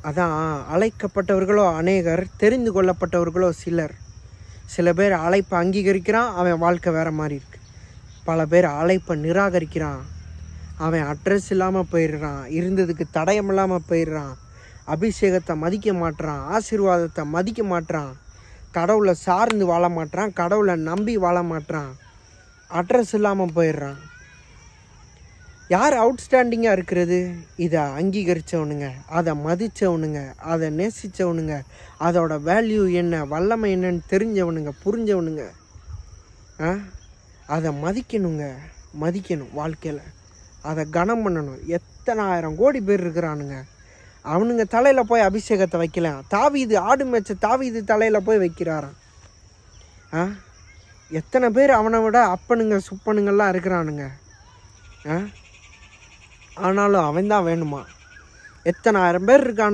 அதான் அழைக்கப்பட்டவர்களோ அநேகர், தெரிந்து கொள்ளப்பட்டவர்களோ சிலர். சில பேர் அழைப்பை அங்கீகரிக்கிறான், அவன் வாழ்க்கை வேறு மாதிரி இருக்கு. பல பேர் அழைப்பை நிராகரிக்கிறான், அவன் அட்ரஸ் இல்லாமல் போயிடுறான், இருந்ததுக்கு தடயம் இல்லாமல் போயிடுறான், அபிஷேகத்தை மதிக்க மாட்டுறான், ஆசீர்வாதத்தை மதிக்க மாட்டுறான், கடவுளை சார்ந்து வாழ மாட்டுறான், கடவுளை நம்பி வாழ மாட்டுறான், அட்ரஸ் இல்லாமல் போயிடுறான். யார் அவுட்ஸ்டாண்டிங்காக இருக்கிறது? இதை அங்கீகரித்தவனுங்க, அதை மதித்தவனுங்க, அதை நேசித்தவனுங்க, அதோட வேல்யூ என்ன, வல்லமை என்னன்னு தெரிஞ்சவனுங்க, புரிஞ்சவனுங்க. அதை மதிக்கணும் வாழ்க்கையில், அதை கனம் பண்ணணும். எத்தனை ஆயிரம் கோடி பேர் இருக்கிறானுங்க, அவனுங்க தலையில் போய் அபிஷேகத்தை வைக்கலாம். தாவீது ஆடு மேய்ச்ச தாவீது தலையில் போய் வைக்கிறாராம். எத்தனை பேர் அவனை விட அப்பனுங்க சுப்பனுங்கள்லாம் இருக்கிறானுங்க. ஆனாலும் அவன் தான் வேணுமா? எத்தனை ஆயிரம் பேர் இருக்கானுங்க.